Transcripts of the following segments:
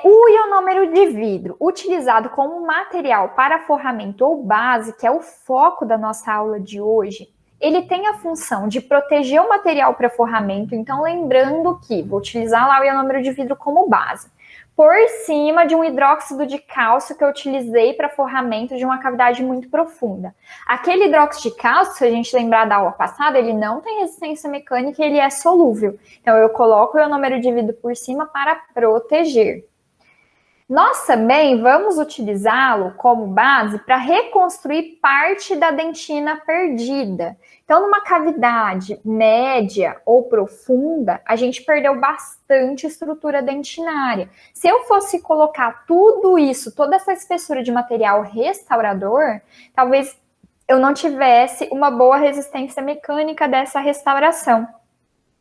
O ionômero de vidro, utilizado como material para forramento ou base, que é o foco da nossa aula de hoje, ele tem a função de proteger o material para forramento. Então, lembrando que vou utilizar lá o ionômero de vidro como base, por cima de um hidróxido de cálcio que eu utilizei para forramento de uma cavidade muito profunda. Aquele hidróxido de cálcio, se a gente lembrar da aula passada, ele não tem resistência mecânica e ele é solúvel. Então, eu coloco o ionômero de vidro por cima para proteger. Nós também vamos utilizá-lo como base para reconstruir parte da dentina perdida. Então, numa cavidade média ou profunda, a gente perdeu bastante estrutura dentinária. Se eu fosse colocar tudo isso, toda essa espessura de material restaurador, talvez eu não tivesse uma boa resistência mecânica dessa restauração.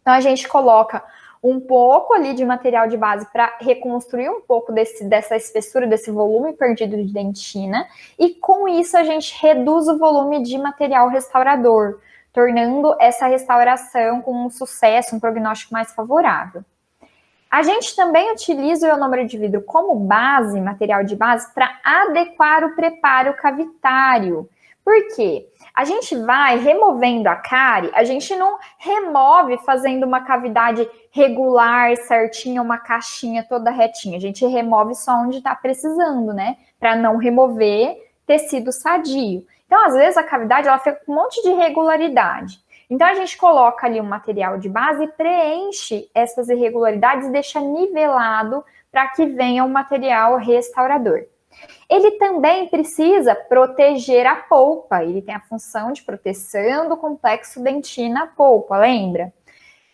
Então, a gente coloca um pouco ali de material de base para reconstruir um pouco dessa espessura, desse volume perdido de dentina, e com isso a gente reduz o volume de material restaurador, tornando essa restauração com um sucesso, um prognóstico mais favorável. A gente também utiliza o ionômero de vidro como base, material de base, para adequar o preparo cavitário. Por quê? A gente vai removendo a cárie, a gente não remove fazendo uma cavidade regular, certinha, uma caixinha toda retinha. A gente remove só onde está precisando, né? Para não remover tecido sadio. Então, às vezes, a cavidade ela fica com um monte de irregularidade. Então, a gente coloca ali um material de base e preenche essas irregularidades e deixa nivelado para que venha um material restaurador. Ele também precisa proteger a polpa, ele tem a função de proteção do complexo dentina-polpa, lembra?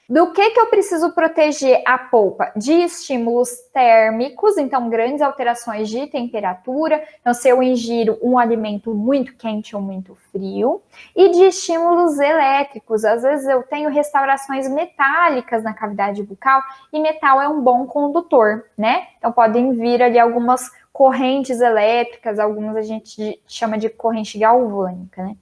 Do que eu preciso proteger a polpa? De estímulos térmicos, então grandes alterações de temperatura, então se eu ingiro um alimento muito quente ou muito frio, e de estímulos elétricos, às vezes eu tenho restaurações metálicas na cavidade bucal, e metal é um bom condutor, né? Então podem vir ali algumas correntes elétricas, algumas a gente chama de corrente galvânica, né?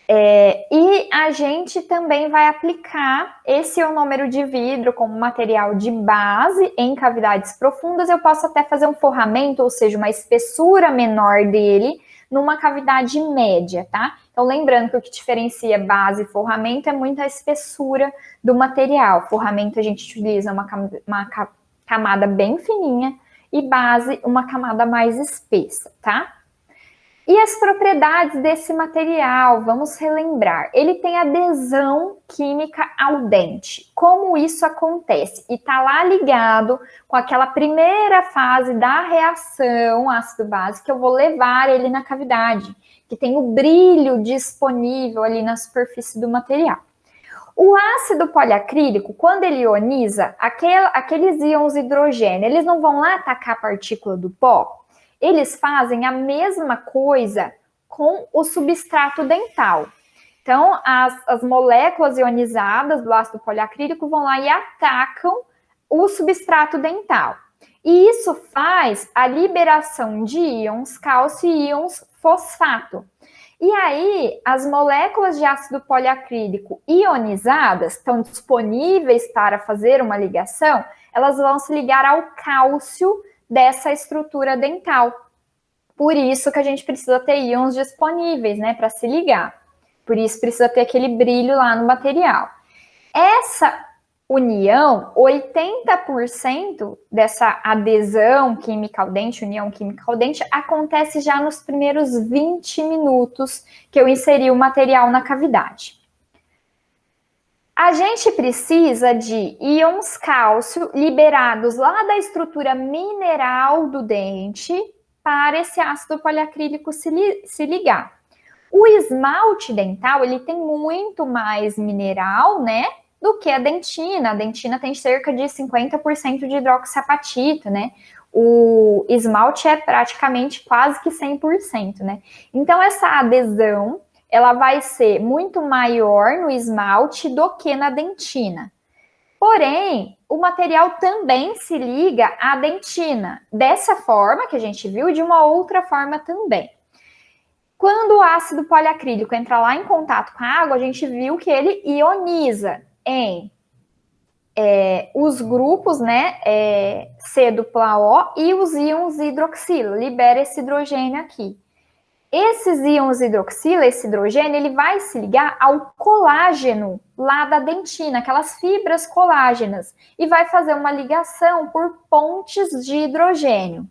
E a gente também vai aplicar esse ionômero de vidro como material de base em cavidades profundas. Eu posso até fazer um forramento, ou seja, uma espessura menor dele numa cavidade média, tá? Então, lembrando que o que diferencia base e forramento é muito a espessura do material. Forramento a gente utiliza uma camada bem fininha e base uma camada mais espessa, tá? E as propriedades desse material, vamos relembrar. Ele tem adesão química ao dente. Como isso acontece? E está lá ligado com aquela primeira fase da reação ácido-base que eu vou levar ele na cavidade, que tem o brilho disponível ali na superfície do material. O ácido poliacrílico, quando ele ioniza, aqueles íons hidrogênio, eles não vão lá atacar a partícula do pó? Eles fazem a mesma coisa com o substrato dental. Então, as moléculas ionizadas do ácido poliacrílico vão lá e atacam o substrato dental. E isso faz a liberação de íons cálcio e íons fosfato. E aí, as moléculas de ácido poliacrílico ionizadas estão disponíveis para fazer uma ligação, elas vão se ligar ao cálcio dessa estrutura dental. Por isso que a gente precisa ter íons disponíveis, né, para se ligar. Por isso precisa ter aquele brilho lá no material. Essa união, 80% dessa adesão química ao dente, união química ao dente, acontece já nos primeiros 20 minutos que eu inseri o material na cavidade. A gente precisa de íons cálcio liberados lá da estrutura mineral do dente para esse ácido poliacrílico se ligar. O esmalte dental, ele tem muito mais mineral, né, do que a dentina. A dentina tem cerca de 50% de hidroxiapatita, né? O esmalte é praticamente quase que 100%, né? Então, essa adesão ela vai ser muito maior no esmalte do que na dentina. Porém, o material também se liga à dentina, dessa forma que a gente viu e de uma outra forma também. Quando o ácido poliacrílico entra lá em contato com a água, a gente viu que ele ioniza em os grupos, né, C dupla O e os íons hidroxila, libera esse hidrogênio aqui. Esses íons hidroxila, esse hidrogênio, ele vai se ligar ao colágeno lá da dentina, aquelas fibras colágenas, e vai fazer uma ligação por pontes de hidrogênio.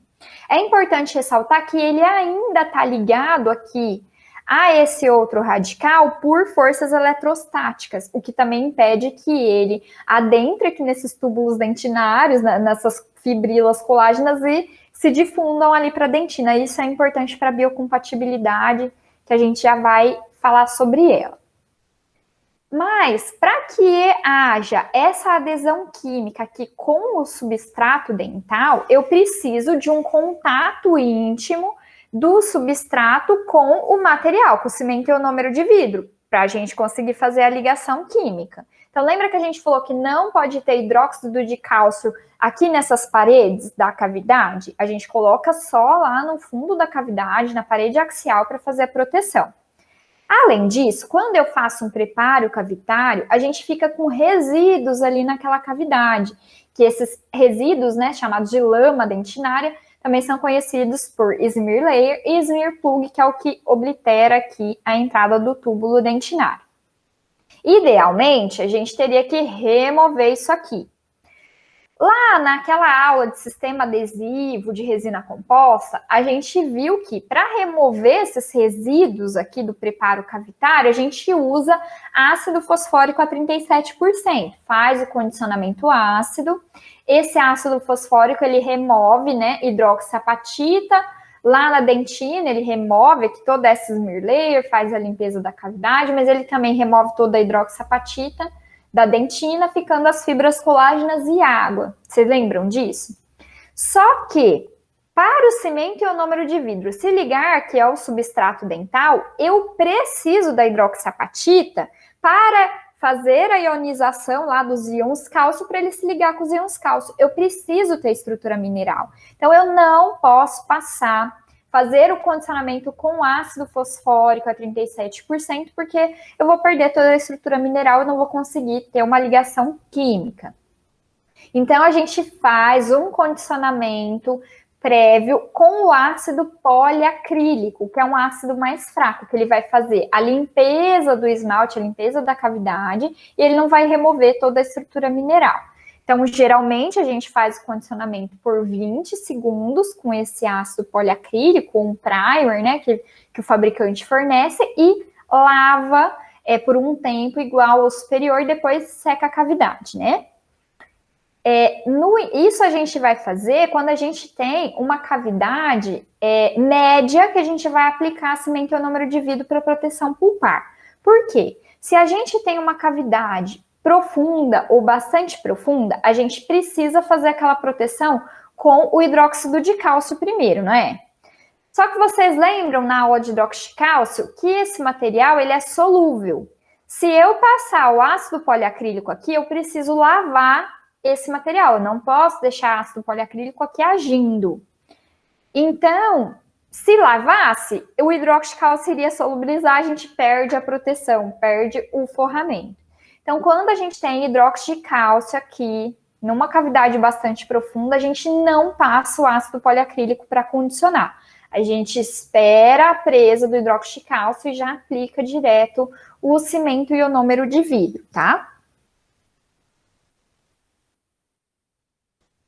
É importante ressaltar que ele ainda está ligado aqui a esse outro radical por forças eletrostáticas, o que também impede que ele adentre aqui nesses túbulos dentinários, nessas fibrilas colágenas e se difundam ali para a dentina. Isso é importante para a biocompatibilidade, que a gente já vai falar sobre ela. Mas, para que haja essa adesão química aqui com o substrato dental, eu preciso de um contato íntimo do substrato com o material, com o cimento ionômero de vidro, para a gente conseguir fazer a ligação química. Então, lembra que a gente falou que não pode ter hidróxido de cálcio aqui nessas paredes da cavidade? A gente coloca só lá no fundo da cavidade, na parede axial, para fazer a proteção. Além disso, quando eu faço um preparo cavitário, a gente fica com resíduos ali naquela cavidade, que esses resíduos, né, chamados de lama dentinária, também são conhecidos por smear layer e smear plug, que é o que oblitera aqui a entrada do túbulo dentinário. Idealmente, a gente teria que remover isso aqui. Lá naquela aula de sistema adesivo de resina composta, a gente viu que para remover esses resíduos aqui do preparo cavitário, a gente usa ácido fosfórico a 37%. Faz o condicionamento ácido. Esse ácido fosfórico, ele remove, né, hidroxiapatita. Lá na dentina, ele remove aqui toda essa smear layer, faz a limpeza da cavidade, mas ele também remove toda a hidroxiapatita da dentina, ficando as fibras colágenas e água. Vocês lembram disso? Só que, para o cimento ionômero de vidro se ligar, que é o substrato dental, eu preciso da hidroxiapatita para fazer a ionização lá dos íons cálcio, para ele se ligar com os íons cálcio. Eu preciso ter estrutura mineral. Então, eu não posso fazer o condicionamento com ácido fosfórico a 37%, porque eu vou perder toda a estrutura mineral e não vou conseguir ter uma ligação química. Então, a gente faz um condicionamento prévio com o ácido poliacrílico, que é um ácido mais fraco, que ele vai fazer a limpeza do esmalte, a limpeza da cavidade, e ele não vai remover toda a estrutura mineral. Então, geralmente, a gente faz o condicionamento por 20 segundos com esse ácido poliacrílico, um primer, né, que o fabricante fornece, e lava por um tempo igual ao superior, e depois seca a cavidade, né? Isso a gente vai fazer quando a gente tem uma cavidade média, que a gente vai aplicar cimento ionômero de vidro para proteção pulpar. Por quê? Se a gente tem uma cavidade profunda ou bastante profunda, a gente precisa fazer aquela proteção com o hidróxido de cálcio primeiro, não é? Só que vocês lembram na aula de hidróxido de cálcio que esse material ele é solúvel. Se eu passar o ácido poliacrílico aqui, eu preciso lavar esse material. Eu não posso deixar ácido poliacrílico aqui agindo. Então, se lavasse, o hidróxido de cálcio iria solubilizar, a gente perde a proteção, perde o forramento. Então, quando a gente tem hidróxido de cálcio aqui, numa cavidade bastante profunda, a gente não passa o ácido poliacrílico para condicionar. A gente espera a presa do hidróxido de cálcio e já aplica direto o cimento ionômero de vidro, tá?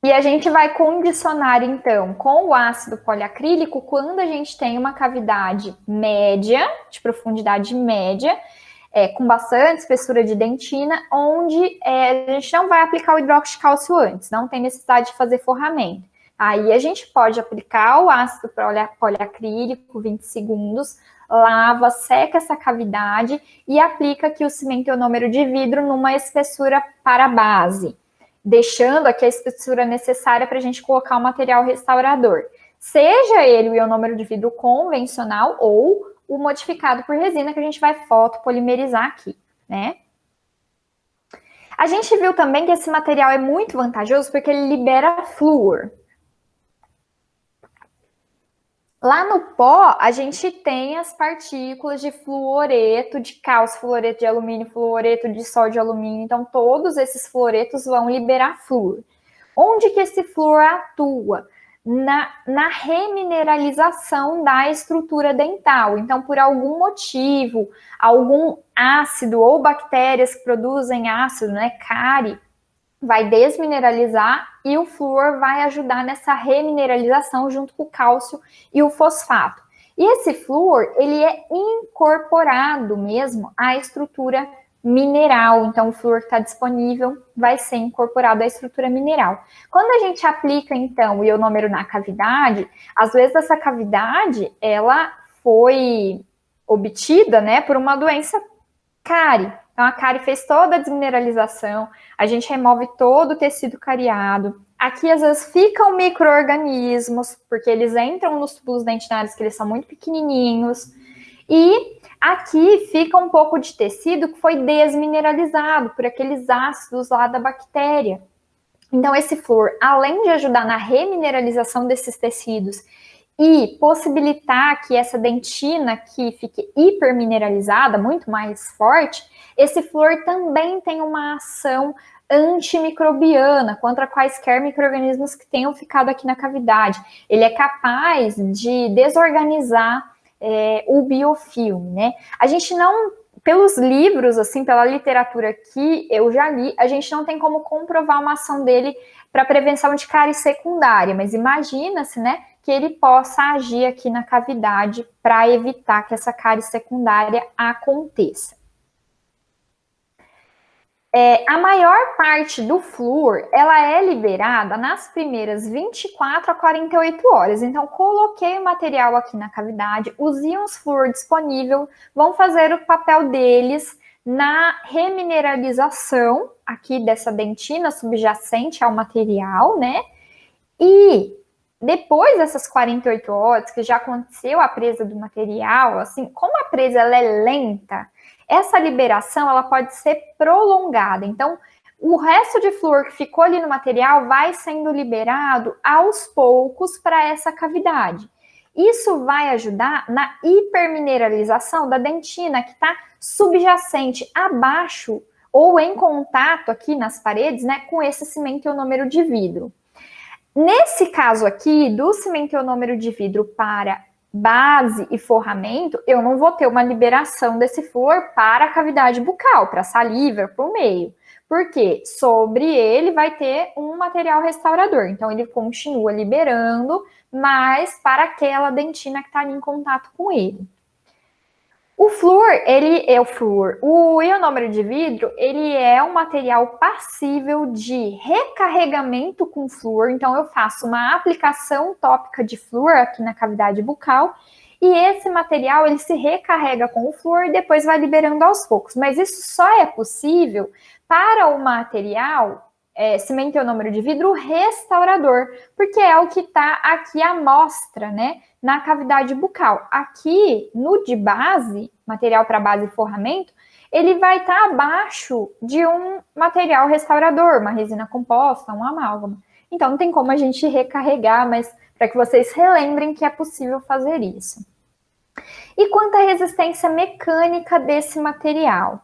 E a gente vai condicionar, então, com o ácido poliacrílico quando a gente tem uma cavidade média, de profundidade média, com bastante espessura de dentina, onde a gente não vai aplicar o hidróxido de cálcio antes, não tem necessidade de fazer forramento. Aí a gente pode aplicar o ácido poliacrílico, 20 segundos, lava, seca essa cavidade e aplica aqui o cimento ionômero de vidro numa espessura para a base, deixando aqui a espessura necessária para a gente colocar o material restaurador. Seja ele o ionômero de vidro convencional ou o modificado por resina, que a gente vai fotopolimerizar aqui, né? A gente viu também que esse material é muito vantajoso porque ele libera flúor. Lá no pó, a gente tem as partículas de fluoreto de cálcio, fluoreto de alumínio, fluoreto de sódio de alumínio. Então, todos esses fluoretos vão liberar flúor. Onde que esse flúor atua? Na remineralização da estrutura dental. Então, por algum motivo, algum ácido ou bactérias que produzem ácido, né, cárie, vai desmineralizar e o flúor vai ajudar nessa remineralização junto com o cálcio e o fosfato. E esse flúor, ele é incorporado mesmo à estrutura mineral. Então, o flúor que está disponível vai ser incorporado à estrutura mineral. Quando a gente aplica, então, o ionômero na cavidade, às vezes essa cavidade, ela foi obtida, né, por uma doença cárie. Então, a cárie fez toda a desmineralização, a gente remove todo o tecido cariado. Aqui, às vezes, ficam micro-organismos, porque eles entram nos túbulos dentinários, que eles são muito pequenininhos. E aqui fica um pouco de tecido que foi desmineralizado por aqueles ácidos lá da bactéria. Então, esse flúor, além de ajudar na remineralização desses tecidos e possibilitar que essa dentina aqui fique hipermineralizada, muito mais forte, esse flúor também tem uma ação antimicrobiana contra quaisquer micro-organismos que tenham ficado aqui na cavidade. Ele é capaz de desorganizar o biofilme, né? A gente não, pelos livros, assim, pela literatura que eu já li, a gente não tem como comprovar uma ação dele para prevenção de cárie secundária, mas imagina-se, né, que ele possa agir aqui na cavidade para evitar que essa cárie secundária aconteça. A maior parte do flúor, ela é liberada nas primeiras 24 a 48 horas. Então, coloquei o material aqui na cavidade, os íons flúor disponível vão fazer o papel deles na remineralização aqui dessa dentina subjacente ao material, né? E depois dessas 48 horas, que já aconteceu a presa do material, assim, como a presa ela é lenta, essa liberação ela pode ser prolongada. Então, o resto de flúor que ficou ali no material vai sendo liberado aos poucos para essa cavidade. Isso vai ajudar na hipermineralização da dentina, que está subjacente abaixo ou em contato aqui nas paredes, né, com esse cimento ionômero de vidro. Nesse caso aqui, do cimento ionômero de vidro para base e forramento, eu não vou ter uma liberação desse flúor para a cavidade bucal, para a saliva, para o meio. Porque sobre ele vai ter um material restaurador. Então, ele continua liberando, mas para aquela dentina que está ali em contato com ele. O flúor, ele é o ionômero de vidro, ele é um material passível de recarregamento com flúor. Então, eu faço uma aplicação tópica de flúor aqui na cavidade bucal e esse material, ele se recarrega com o flúor e depois vai liberando aos poucos. Mas isso só é possível para o material cimento ionômero de vidro restaurador, porque é o que está aqui à mostra, né, na cavidade bucal. Aqui, no de base, material para base e forramento, ele vai estar abaixo de um material restaurador, uma resina composta, um amálgama. Então, não tem como a gente recarregar, mas para que vocês relembrem que é possível fazer isso. E quanto à resistência mecânica desse material?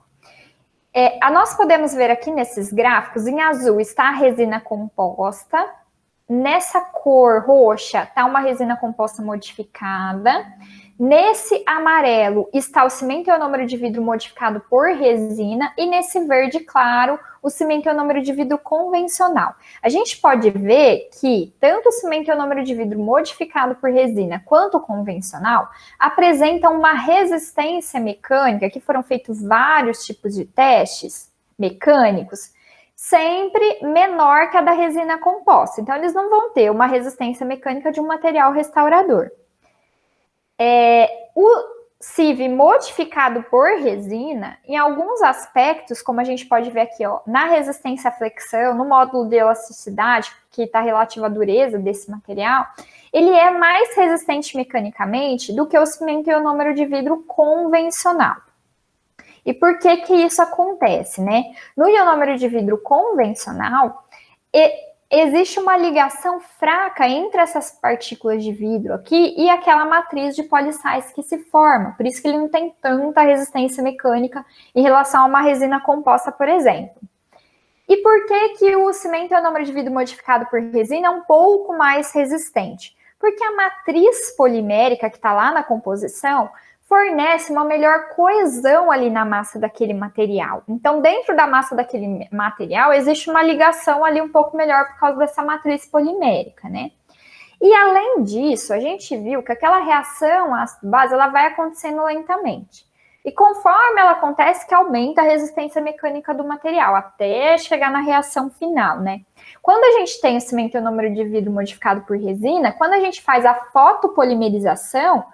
Nós podemos ver aqui nesses gráficos, em azul está a resina composta, nessa cor roxa está uma resina composta modificada, nesse amarelo está o cimento ionômero de vidro modificado por resina e nesse verde claro o cimento ionômero de vidro convencional. A gente pode ver que tanto o cimento ionômero de vidro modificado por resina quanto o convencional apresentam uma resistência mecânica, que foram feitos vários tipos de testes mecânicos, sempre menor que a da resina composta. Então, eles não vão ter uma resistência mecânica de um material restaurador. O CIV modificado por resina, em alguns aspectos, como a gente pode ver aqui, ó, na resistência à flexão, no módulo de elasticidade, que está relativo à dureza desse material, ele é mais resistente mecanicamente do que o cimento ionômero de vidro convencional. E por que que isso acontece, né? No ionômero de vidro convencional, existe uma ligação fraca entre essas partículas de vidro aqui e aquela matriz de polissais que se forma. Por isso que ele não tem tanta resistência mecânica em relação a uma resina composta, por exemplo. E por que o cimento ionômero de vidro modificado por resina é um pouco mais resistente? Porque a matriz polimérica que está lá na composição fornece uma melhor coesão ali na massa daquele material. Então, dentro da massa daquele material, existe uma ligação ali um pouco melhor por causa dessa matriz polimérica, né? E além disso, a gente viu que aquela reação ácido-base, ela vai acontecendo lentamente. E conforme ela acontece, que aumenta a resistência mecânica do material, até chegar na reação final, né? Quando a gente tem o cimento ionômero de vidro modificado por resina, quando a gente faz a fotopolimerização,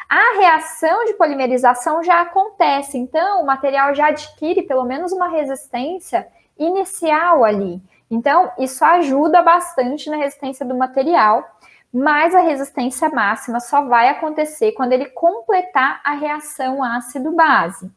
a reação de polimerização já acontece, então o material já adquire pelo menos uma resistência inicial ali. Então, isso ajuda bastante na resistência do material, mas a resistência máxima só vai acontecer quando ele completar a reação ácido-base.